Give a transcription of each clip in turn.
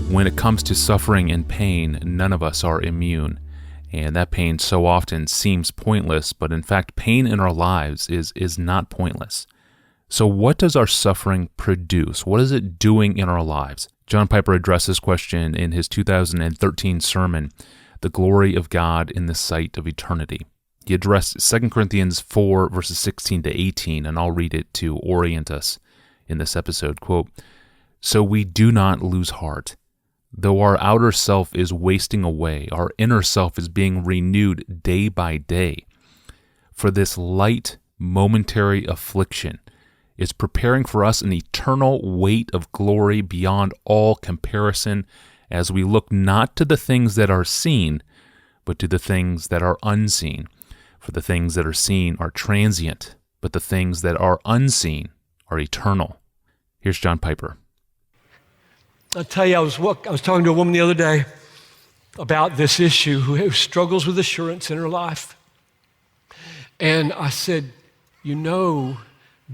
When it comes to suffering and pain, none of us are immune. And that pain so often seems pointless, but in fact, pain in our lives is not pointless. So what does our suffering produce? What is it doing in our lives? John Piper addressed this question in his 2013 sermon, The Glory of God in the Sight of Eternity. He addressed 2 Corinthians 4, verses 16 to 18, and I'll read it to orient us in this episode. Quote, "So we do not lose heart. Though our outer self is wasting away, our inner self is being renewed day by day. For this light, momentary affliction is preparing for us an eternal weight of glory beyond all comparison, as we look not to the things that are seen, but to the things that are unseen. For the things that are seen are transient, but the things that are unseen are eternal." Here's John Piper. I'll tell you, I was talking to a woman the other day about this issue who struggles with assurance in her life. And I said, you know,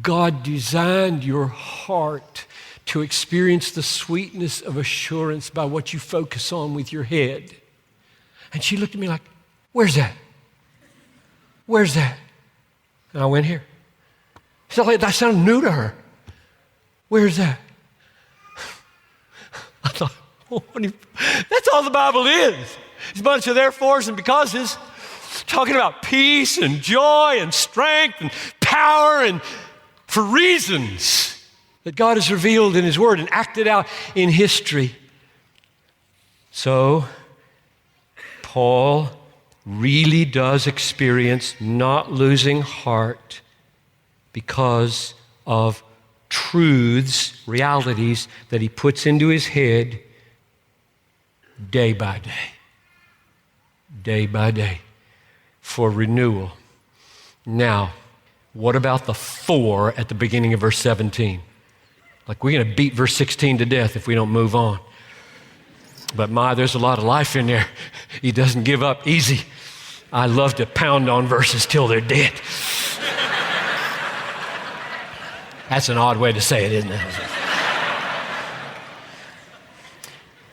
God designed your heart to experience the sweetness of assurance by what you focus on with your head. And she looked at me like, where's that? Where's that? And I went here. That sounded new to her. Where's that? I thought, that's all the Bible is. It's a bunch of therefores and becauses, talking about peace and joy and strength and power and for reasons that God has revealed in His Word and acted out in history. So, Paul really does experience not losing heart because of truths, realities that he puts into his head day by day, for renewal. Now, what about the for at the beginning of verse 17? Like, we're going to beat verse 16 to death if we don't move on. But there's a lot of life in there. He doesn't give up easy. I love to pound on verses till they're dead. That's an odd way to say it, isn't it?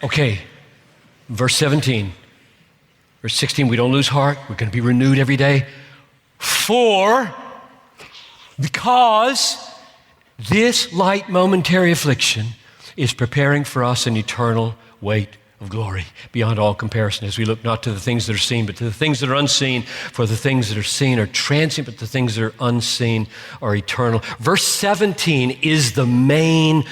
Okay, verse 17. Verse 16, we don't lose heart. We're going to be renewed every day. Because this light momentary affliction is preparing for us an eternal weight of glory beyond all comparison, as we look not to the things that are seen, but to the things that are unseen. For the things that are seen are transient, but the things that are unseen are eternal. Verse 17 is the main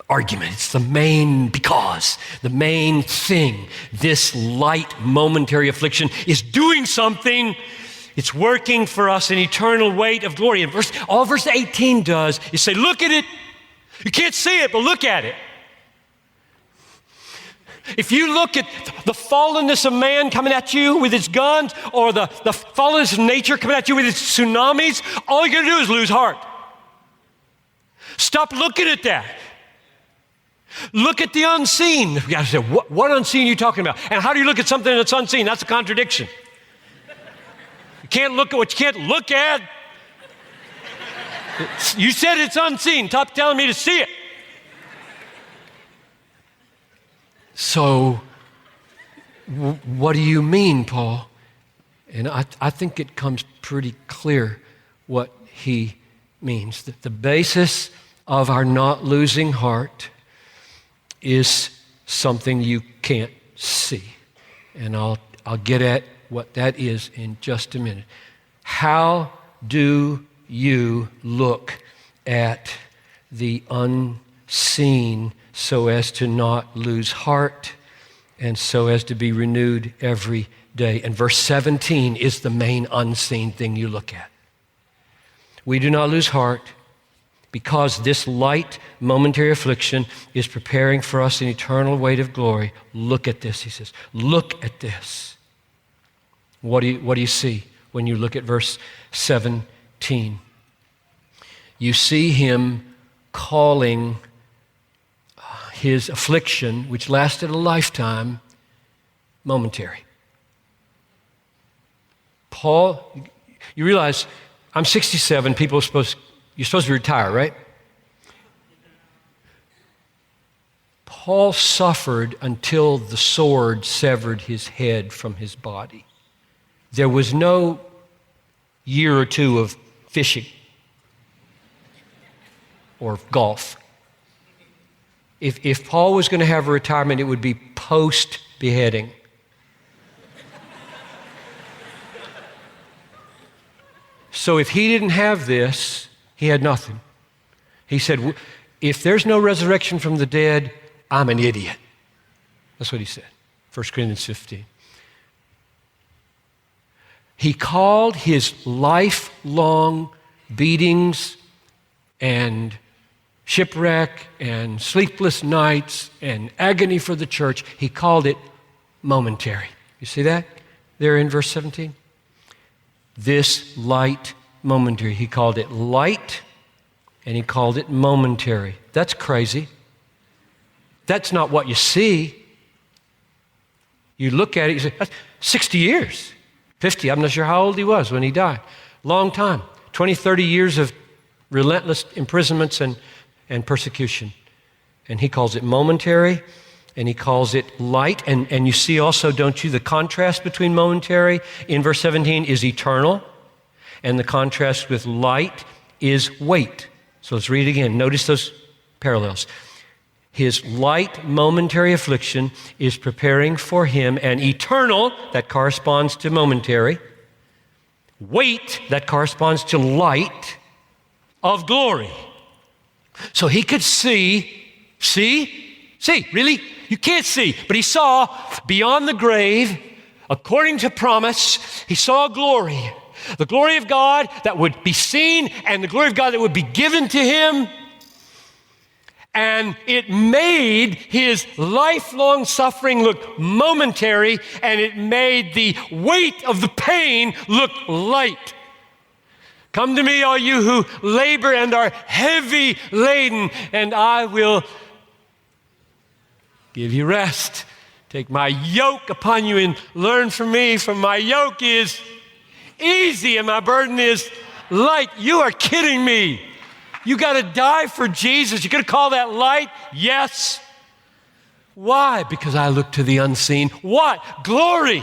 argument. It's the main the main thing. This light momentary affliction is doing something. It's working for us an eternal weight of glory. And all verse 18 does is say, look at it. You can't see it, but look at it. If you look at the fallenness of man coming at you with its guns, or the fallenness of nature coming at you with its tsunamis, all you're going to do is lose heart. Stop looking at that. Look at the unseen. You got to say, what unseen are you talking about? And how do you look at something that's unseen? That's a contradiction. You can't look at what you can't look at. You said it's unseen. Stop telling me to see it. So, what do you mean, Paul? And I think it comes pretty clear what he means. That the basis of our not losing heart is something you can't see. And I'll get at what that is in just a minute. How do you look at the unseen so as to not lose heart and so as to be renewed every day? And verse 17 is the main unseen thing you look at. We do not lose heart because this light momentary affliction is preparing for us an eternal weight of glory. Look at this, he says. Look at this. What do you see when you look at verse 17? You see him calling his affliction, which lasted a lifetime, momentary. Paul, you realize I'm 67, you're supposed to retire, right? Paul suffered until the sword severed his head from his body. There was no year or two of fishing or golf. If Paul was going to have a retirement, it would be post-beheading. So if he didn't have this, he had nothing. He said, if there's no resurrection from the dead, I'm an idiot. That's what he said, 1 Corinthians 15. He called his lifelong beatings and shipwreck and sleepless nights and agony for the church, he called it momentary. You see that there in verse 17? This light momentary. He called it light and he called it momentary. That's crazy. That's not what you see. You look at it, you say, that's 60 years, 50. I'm not sure how old he was when he died. Long time, 20, 30 years of relentless imprisonments and persecution. And he calls it momentary, and he calls it light. And you see also, don't you, the contrast between momentary in verse 17 is eternal, and the contrast with light is weight. So let's read it again. Notice those parallels. His light momentary affliction is preparing for him an eternal, that corresponds to momentary, weight, that corresponds to light, of glory. So he could see, really? You can't see, but he saw beyond the grave, according to promise, he saw glory. The glory of God that would be seen and the glory of God that would be given to him. And it made his lifelong suffering look momentary, and it made the weight of the pain look light. Come to me, all you who labor and are heavy laden, and I will give you rest. Take my yoke upon you and learn from me, for my yoke is easy and my burden is light. You are kidding me. You got to die for Jesus. You're going to call that light? Yes. Why? Because I look to the unseen. What? Glory.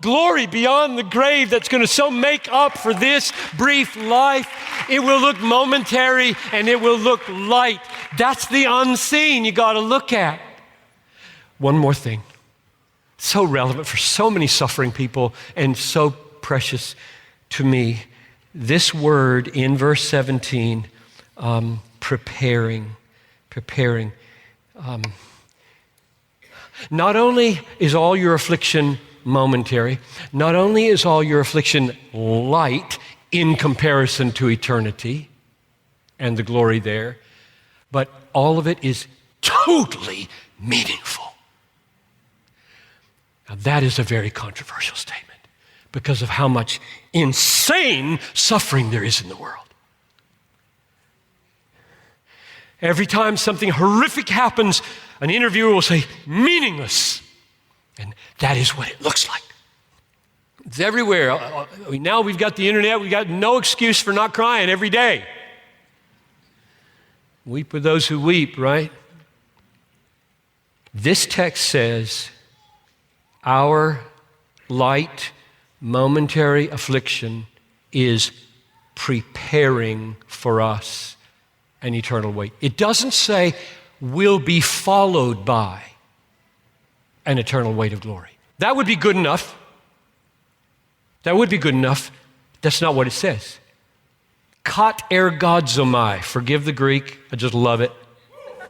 Glory beyond the grave that's going to so make up for this brief life. It will look momentary and it will look light. That's the unseen you got to look at. One more thing. So relevant for so many suffering people and so precious to me. This word in verse 17, preparing. Not only is all your affliction momentary, not only is all your affliction light in comparison to eternity and the glory there, but all of it is totally meaningful. Now that is a very controversial statement, because of how much insane suffering there is in the world. Every time something horrific happens, an interviewer will say, meaningless. And that is what it looks like. It's everywhere. Now we've got the internet, we've got no excuse for not crying every day. Weep with those who weep, right? This text says, our light, momentary affliction is preparing for us an eternal weight. It doesn't say will be followed by an eternal weight of glory. That would be good enough. That would be good enough. That's not what it says. Kat ergozomai. Forgive the Greek. I just love it.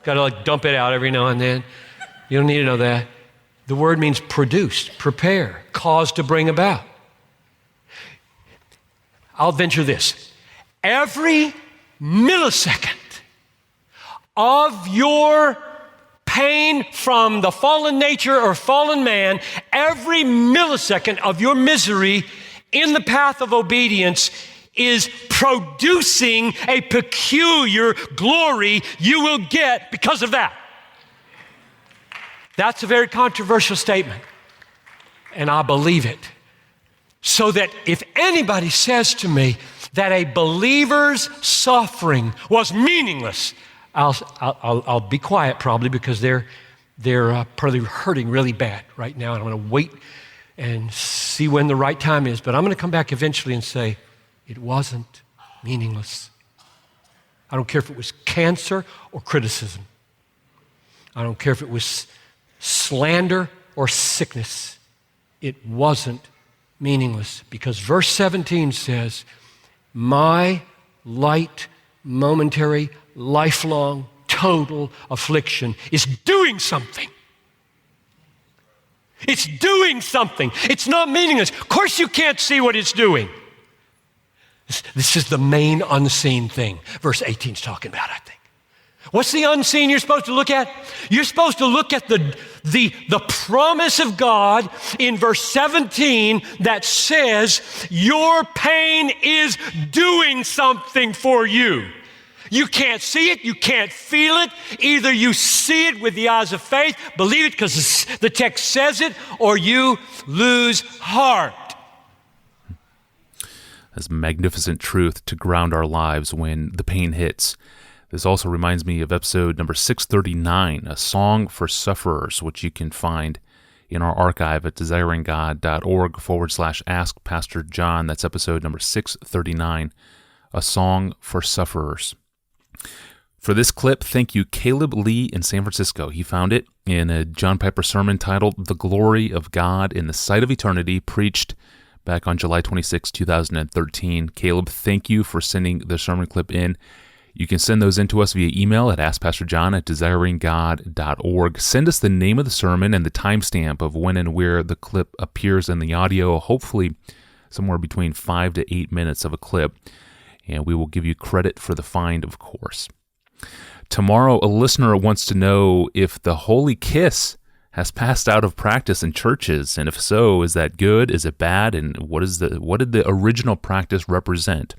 Got to dump it out every now and then. You don't need to know that. The word means produce, prepare, cause to bring about. I'll venture this. Every millisecond of your pain from the fallen nature or fallen man, every millisecond of your misery in the path of obedience is producing a peculiar glory you will get because of that. That's a very controversial statement, and I believe it. So that if anybody says to me that a believer's suffering was meaningless, I'll be quiet probably because they're probably hurting really bad right now, and I'm going to wait and see when the right time is. But I'm going to come back eventually and say, it wasn't meaningless. I don't care if it was cancer or criticism. I don't care if it was slander or sickness. It wasn't meaningless, because verse 17 says, my light, momentary, lifelong, total affliction is doing something. It's doing something. It's not meaningless. Of course you can't see what it's doing. This is the main unseen thing verse 18 is talking about, I think. What's the unseen you're supposed to look at? You're supposed to look at the promise of God in verse 17 that says your pain is doing something for you. You can't see it, you can't feel it. Either you see it with the eyes of faith, believe it because the text says it, or you lose heart. That's magnificent truth to ground our lives when the pain hits. This also reminds me of episode number 639, A Song for Sufferers, which you can find in our archive at desiringgod.org/Ask Pastor John. That's episode number 639, A Song for Sufferers. For this clip, thank you, Caleb Lee in San Francisco. He found it in a John Piper sermon titled The Glory of God in the Sight of Eternity, preached back on July 26, 2013. Caleb, thank you for sending the sermon clip in. You can send those in to us via email at askpastorjohn@desiringgod.org. Send us the name of the sermon and the timestamp of when and where the clip appears in the audio, hopefully somewhere between 5 to 8 minutes of a clip, and we will give you credit for the find, of course. Tomorrow, a listener wants to know if the Holy Kiss has passed out of practice in churches, and if so, is that good? Is it bad? And what did the original practice represent?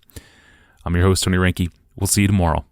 I'm your host, Tony Reinke. We'll see you tomorrow.